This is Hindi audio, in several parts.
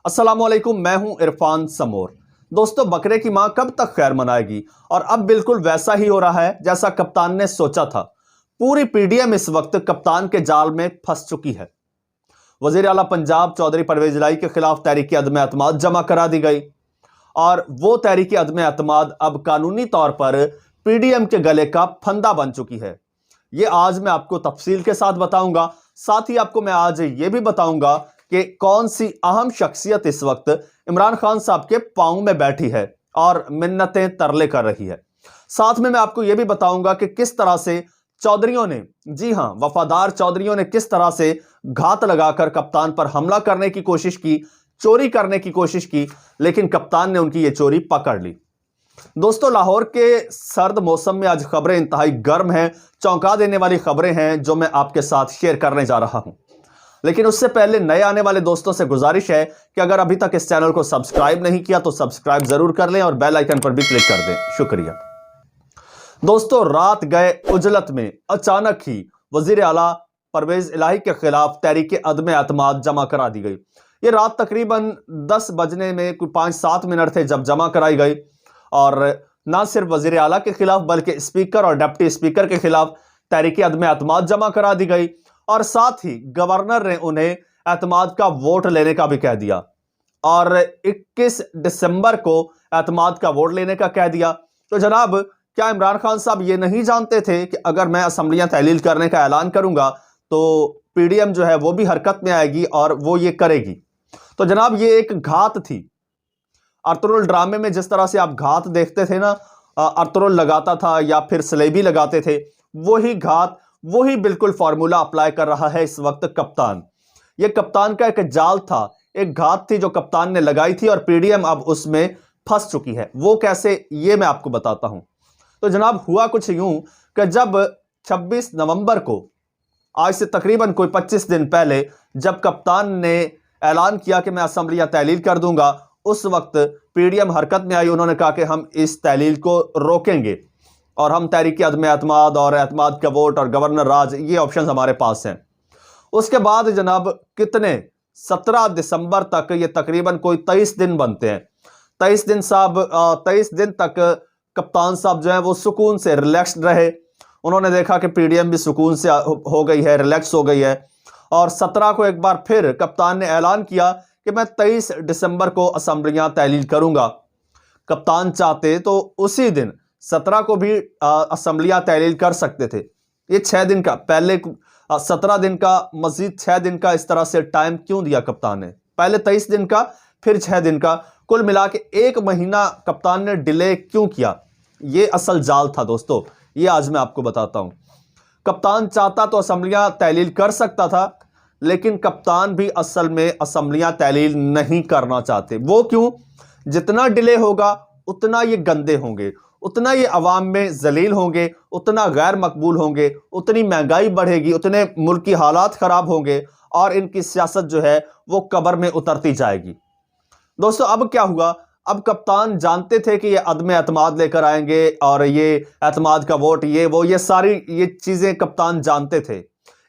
अस्सलामुअलैकुम, मैं हूं इरफान समोर। दोस्तों, बकरे की मां कब तक खैर मनाएगी? और अब बिल्कुल वैसा ही हो रहा है जैसा कप्तान ने सोचा था। पूरी पीडीएम इस वक्त कप्तान के जाल में फंस चुकी है। वजीर आला पंजाब चौधरी परवेज इलाही के खिलाफ तहरीक अदम एतमाद जमा करा दी गई और वो तहरीक अदम एतमाद अब कानूनी तौर पर पीडीएम के गले का फंदा बन चुकी है। ये आज मैं आपको तफसील के साथ बताऊंगा। साथ ही आपको मैं आज ये भी बताऊंगा कि कौन सी अहम शख्सियत इस वक्त इमरान खान साहब के पांव में बैठी है और मिन्नतें तरले कर रही है। साथ में मैं आपको यह भी बताऊंगा कि किस तरह से चौधरियों ने, जी हां, वफादार चौधरियों ने किस तरह से घात लगाकर कप्तान पर हमला करने की कोशिश की, चोरी करने की कोशिश की, लेकिन कप्तान ने उनकी यह चोरी पकड़ ली। दोस्तों, लाहौर के सर्द मौसम में आज खबरें इंतहाई गर्म हैं, चौंका देने वाली खबरें हैं जो मैं आपके साथ शेयर करने जा रहा हूं। लेकिन उससे पहले नए आने वाले दोस्तों से गुजारिश है कि अगर अभी तक इस चैनल को सब्सक्राइब नहीं किया तो सब्सक्राइब जरूर कर लें और बेल आइकन पर भी क्लिक कर दें। शुक्रिया। दोस्तों, रात गए उजलत में अचानक ही वजीर आला परवेज इलाही के खिलाफ तहरीक अदम एतमाद जमा करा दी गई। ये रात तकरीबन 10 बजने में कोई 5-7 मिनट थे जब जमा कराई गई और ना सिर्फ वजीर आला के खिलाफ बल्कि स्पीकर और डिप्टी स्पीकर के खिलाफ तहरीक अदम एतमाद जमा करा दी गई और साथ ही गवर्नर ने उन्हें एतमाद का वोट लेने का भी कह दिया और 21 दिसंबर को एतमाद का वोट लेने का कह दिया। तो जनाब, क्या इमरान खान साहब ये नहीं जानते थे कि अगर मैं असम्बलियां तहलील करने का ऐलान करूंगा तो पीडीएम जो है वो भी हरकत में आएगी और वो ये करेगी? तो जनाब, ये एक घात थी। अर्तुगरुल ड्रामे में जिस तरह से आप घात देखते थे ना, अर्तुगरुल लगाता था या फिर सलेबी लगाते थे, वही घात, वही बिल्कुल फॉर्मूला अप्लाई कर रहा है इस वक्त कप्तान। ये कप्तान का एक जाल था, एक घात थी जो कप्तान ने लगाई थी और पीडीएम अब उसमें फंस चुकी है। वो कैसे, ये मैं आपको बताता हूं। तो जनाब, हुआ कुछ यूं कि जब 26 नवंबर को, आज से तकरीबन कोई 25 दिन पहले, जब कप्तान ने ऐलान किया कि मैं असम्बलियां तहलील कर दूंगा, उस वक्त पीडीएम हरकत में आई। उन्होंने कहा कि हम इस तहलील को रोकेंगे और हम तहरीक अदम एतमाद और एतमाद का वोट और गवर्नर राज, ये ऑप्शन हमारे पास हैं। उसके बाद जनाब कितने 17 दिसंबर तक, ये तकरीबन कोई 23 दिन बनते हैं। 23 दिन साहब, 23 दिन तक कप्तान साहब जो है वो सुकून से रिलैक्स्ड रहे। उन्होंने देखा कि पीडीएम भी सुकून से हो गई है, रिलैक्स हो गई है और 17 को एक बार फिर कप्तान ने ऐलान किया कि मैं 23 दिसंबर को असम्बलियां तहलील करूंगा। कप्तान चाहते तो उसी दिन 17 को भी असम्बलियां तहलील कर सकते थे। ये 6 दिन का, पहले 17 दिन का, मजीद 6 दिन का, इस तरह से टाइम क्यों दिया कप्तान ने? पहले 23 दिन का, फिर 6 दिन का, कुल मिला के 1 महीना कप्तान ने डिले क्यों किया? ये असल जाल था दोस्तों, ये आज मैं आपको बताता हूं। कप्तान चाहता तो असम्बलियां तहलील कर सकता था, लेकिन कप्तान भी असल में असम्बलियां तहलील नहीं करना चाहते। वो क्यों? जितना डिले होगा उतना ये गंदे होंगे, उतना ये अवाम में जलील होंगे, उतना गैर मकबूल होंगे, उतनी महंगाई बढ़ेगी, उतने मुल्क की हालात खराब होंगे और इनकी सियासत जो है वो कब्र में उतरती जाएगी। दोस्तों, अब क्या हुआ? अब कप्तान जानते थे कि ये अदम एतमाद लेकर आएंगे और ये एतमाद का वोट, ये वो, ये सारी ये चीजें कप्तान जानते थे।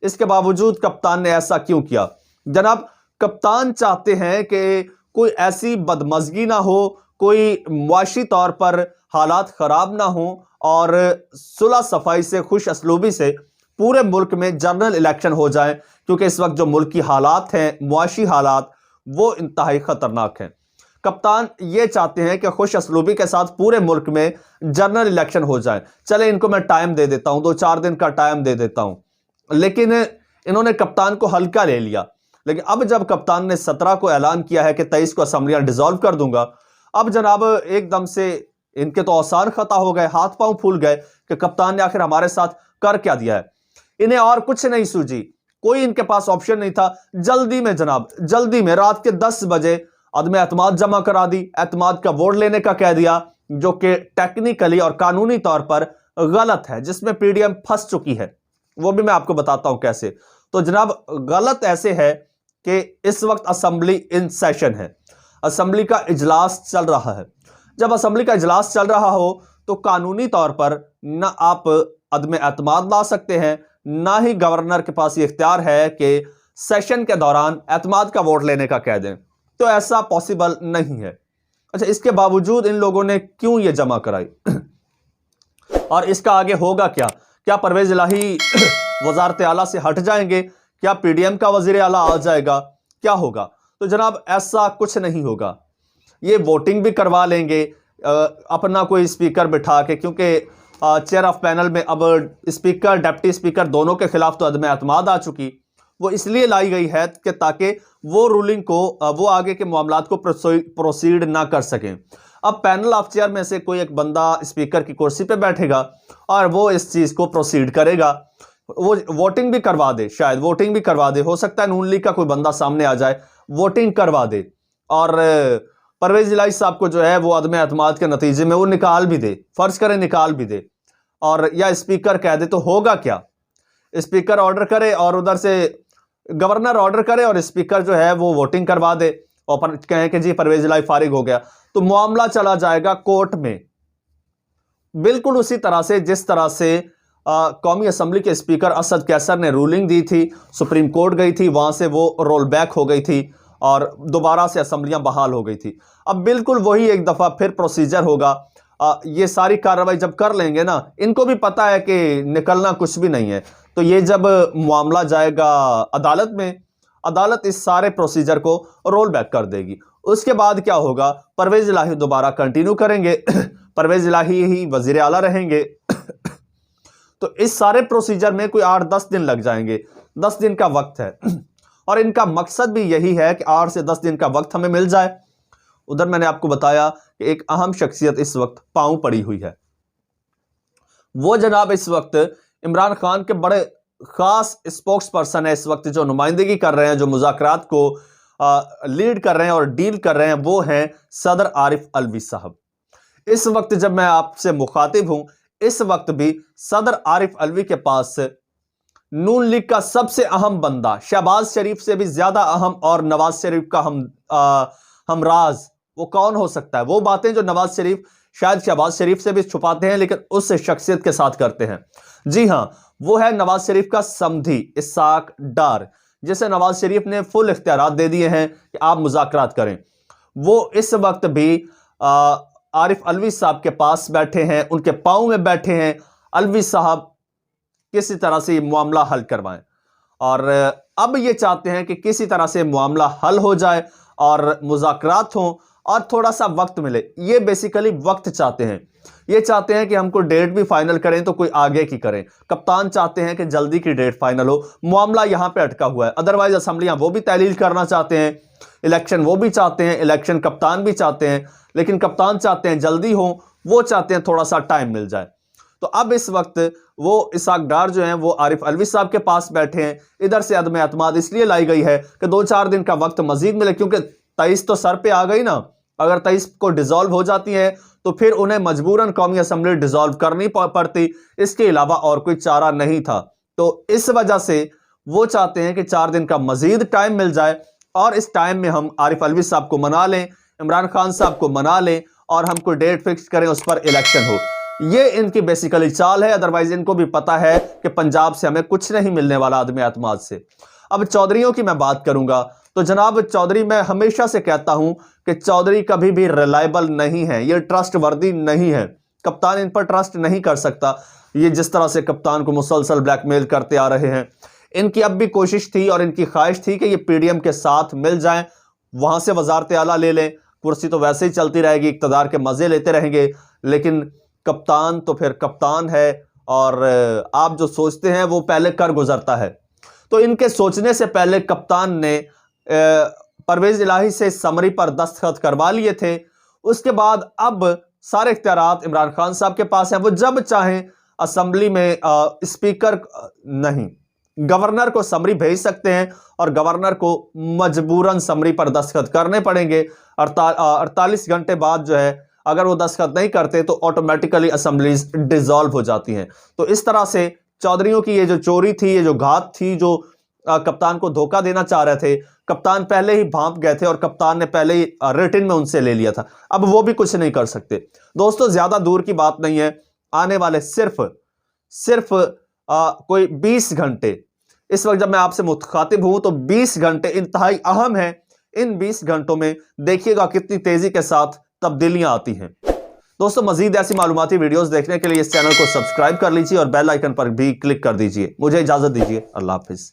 इसके बावजूद कप्तान ने ऐसा क्यों किया? जनाब, कप्तान चाहते हैं कि कोई ऐसी बदमज़गी ना हो, कोई मुआशी तौर पर हालात खराब ना हो और सुलह सफाई से, खुश असलूबी से पूरे मुल्क में जनरल इलेक्शन हो जाए, क्योंकि इस वक्त जो मुल्क की हालात हैं, मुआशी हालात, वो इंतहाई खतरनाक हैं। कप्तान ये चाहते हैं कि खुश असलूबी के साथ पूरे मुल्क में जनरल इलेक्शन हो जाए। चले, इनको मैं टाइम दे देता हूं, 2-4 दिन का टाइम दे देता हूं। लेकिन इन्होंने कप्तान को हल्का ले लिया। लेकिन अब जब कप्तान ने 17 को ऐलान किया है कि 23 को असम्बलियां डिसॉल्व कर दूंगा, अब जनाब एकदम से इनके तो औसान खता हो गए, हाथ पांव फूल गए कि कप्तान ने आखिर हमारे साथ कर क्या दिया है। इन्हें और कुछ नहीं सूझी, कोई इनके पास ऑप्शन नहीं था। जल्दी में जनाब, जल्दी में रात के 10 बजे अदम एतमाद जमा करा दी, एतमाद का वोट लेने का कह दिया, जो कि टेक्निकली और कानूनी तौर पर गलत है, जिसमें पीडीएम फंस चुकी है। वो भी मैं आपको बताता हूं कैसे। तो जनाब, गलत ऐसे है कि इस वक्त असेंबली इन सेशन है, असेंबली का इजलास चल रहा है। जब असेंबली का इजलास चल रहा हो तो कानूनी तौर पर ना आप अदम एतमाद ला सकते हैं, ना ही गवर्नर के पास ये इख्तियार है कि सेशन के दौरान एतमाद का वोट लेने का कह दें। तो ऐसा पॉसिबल नहीं है। अच्छा, इसके बावजूद इन लोगों ने क्यों ये जमा कराई और इसका आगे होगा क्या? क्या परवेज इलाही वजारत आला से हट जाएंगे? क्या पीडीएम का वजीर आला आ जाएगा? क्या होगा? तो जनाब ऐसा कुछ नहीं होगा। ये वोटिंग भी करवा लेंगे अपना कोई स्पीकर बिठा के, क्योंकि चेयर ऑफ पैनल में अब स्पीकर डिप्टी स्पीकर दोनों के खिलाफ तो अदम एतमाद आ चुकी। वो इसलिए लाई गई है कि ताकि वो रूलिंग को वो आगे के मामलात को प्रोसीड ना कर सकें। अब पैनल ऑफ चेयर में से कोई एक बंदा स्पीकर की कुर्सी पे बैठेगा और वो इस चीज को प्रोसीड करेगा। वो वोटिंग भी करवा दे, शायद वोटिंग भी करवा दे, हो सकता है नून लीग का कोई बंदा सामने आ जाए, वोटिंग करवा दे और परवेज इलाही साहब को जो है वो अदम एतमाद के नतीजे में वो निकाल भी दे, फर्ज करें निकाल भी दे, और या स्पीकर कह दे। तो होगा क्या? स्पीकर ऑर्डर करे और उधर से गवर्नर ऑर्डर करे और स्पीकर जो है वो वोटिंग करवा दे और कहें कि जी परवेज इलाही फारिग हो गया, तो मामला चला जाएगा कोर्ट में। बिल्कुल उसी तरह से जिस तरह से कौमी असम्बली के स्पीकर असद कैसर ने रूलिंग दी थी, सुप्रीम कोर्ट गई थी, वहां से वो रोल बैक हो गई थी और दोबारा से असम्बलियां बहाल हो गई थी। अब बिल्कुल वही एक दफा फिर प्रोसीजर होगा। ये सारी कार्रवाई जब कर लेंगे ना, इनको भी पता है कि निकलना कुछ भी नहीं है, तो ये जब मामला जाएगा अदालत में, अदालत इस सारे प्रोसीजर को रोल बैक कर देगी। उसके बाद क्या होगा? परवेज इलाही दोबारा कंटिन्यू करेंगे परवेज इलाही ही वजीर आला रहेंगे तो इस सारे प्रोसीजर में कोई 8-10 दिन लग जाएंगे। 10 दिन का वक्त है और इनका मकसद भी यही है कि 8 से 10 दिन का वक्त हमें मिल जाए। उधर मैंने आपको बताया कि एक अहम शख्सियत इस वक्त पांव पड़ी हुई है। वो जनाब इस वक्त इमरान खान के बड़े खास स्पोक्स पर्सन है, इस वक्त जो नुमाइंदगी कर रहे हैं, जो मुज़ाकरात को लीड कर रहे हैं और डील कर रहे हैं, वो हैं सदर आरिफ अलवी साहब। इस वक्त जब मैं आपसे मुखातिब हूं, इस वक्त भी सदर आरिफ अलवी के पास नून लीग का सबसे अहम बंदा, शहबाज शरीफ से भी ज्यादा अहम और नवाज शरीफ का हमराज, वो कौन हो सकता है? वो बातें जो नवाज शरीफ शायद शहबाज शरीफ से भी छुपाते हैं लेकिन उस शख्सियत के साथ करते हैं। जी हां, वो है नवाज शरीफ का समधी इसाक डार, जिसे नवाज शरीफ ने फुल इख्तियारात दे दिए हैं कि आप मुज़ाकरात करें। वो इस वक्त भी आरिफ अलवी साहब के पास बैठे हैं, उनके पांव में बैठे हैं। अलवी साहब किसी तरह से ये मामला हल करवाएं और अब ये चाहते हैं कि किसी तरह से मामला हल हो जाए और मुज़ाकरात हों और थोड़ा सा वक्त मिले। ये बेसिकली वक्त चाहते हैं। ये चाहते हैं कि हमको डेट भी फाइनल करें तो कोई आगे की करें। कप्तान चाहते हैं कि जल्दी की डेट फाइनल हो, मामला यहां पे अटका हुआ है। अदरवाइज असम्बलियां वो भी तहलील करना चाहते हैं, इलेक्शन वो भी चाहते हैं, इलेक्शन कप्तान भी चाहते हैं, लेकिन कप्तान चाहते हैं जल्दी हो, वो चाहते हैं थोड़ा सा टाइम मिल जाए। तो अब इस वक्त वो इसाक डार जो हैं वो आरिफ अलवी साहब के पास बैठे हैं। इधर से अदम एतमाद इसलिए लाई गई है कि 2-4 दिन का वक्त मजीद मिले, क्योंकि 23 तो सर पे आ गई ना। अगर 23 को डिसॉल्व हो जाती है तो फिर उन्हें मजबूरन कौमी असम्बली डिसॉल्व करनी पड़ती, इसके अलावा और कोई चारा नहीं था। तो इस वजह से वो चाहते हैं कि 4 दिन का मजीद टाइम मिल जाए और इस टाइम में हम आरिफ अलवी साहब को मना लें, इमरान खान साहब को मना लें और हम कोई डेट फिक्स करें, उस पर इलेक्शन हो। ये इनकी बेसिकली चाल है। अदरवाइज इनको भी पता है कि पंजाब से हमें कुछ नहीं मिलने वाला आदमी एतमाद से। अब चौधरियों की मैं बात करूंगा तो जनाब चौधरी, मैं हमेशा से कहता हूं कि चौधरी कभी भी रिलायबल नहीं है, ये ट्रस्ट वर्दी नहीं है। कप्तान इन पर ट्रस्ट नहीं कर सकता। ये जिस तरह से कप्तान को मुसलसल ब्लैकमेल करते आ रहे हैं, इनकी अब भी कोशिश थी और इनकी ख्वाहिश थी कि ये पीडीएम के साथ मिल जाएं, वहां से वजारत आला ले लें, कुर्सी तो वैसे ही चलती रहेगी, इक्तदार के मजे लेते रहेंगे। लेकिन कप्तान तो फिर कप्तान है और आप जो सोचते हैं वो पहले कर गुजरता है। तो इनके सोचने से पहले कप्तान ने परवेज इलाही से समरी पर दस्तखत करवा लिए थे। उसके बाद अब सारे इख्तियारात इमरान खान साहब के पास हैं। वो जब चाहें असेंबली में स्पीकर नहीं, गवर्नर को समरी भेज सकते हैं और गवर्नर को मजबूरन समरी पर दस्तखत करने पड़ेंगे। 48 घंटे बाद जो है, अगर वो दस्तखत नहीं करते तो ऑटोमेटिकली असेंबलीज डिसॉल्व हो जाती हैं। तो इस तरह से चौधरियों की ये जो चोरी थी, ये जो घात थी, जो कप्तान को धोखा देना चाह रहे थे, कप्तान पहले ही भांप गए थे और कप्तान ने पहले ही रिटन में उनसे ले लिया था। अब वो भी कुछ नहीं कर सकते। दोस्तों, ज्यादा दूर की बात नहीं है, आने वाले सिर्फ कोई 20 घंटे, इस वक्त जब मैं आपसे मुखातिब हूं तो 20 घंटे इंतहाई अहम है इन 20 घंटों में देखिएगा कितनी तेजी के साथ तब्दीलियां आती हैं। दोस्तों मजीद ऐसी मालूमाती वीडियोस देखने के लिए इस चैनल को सब्सक्राइब कर लीजिए और बेल आइकन पर भी क्लिक कर दीजिए। मुझे इजाजत दीजिए। अल्लाह हाफिज।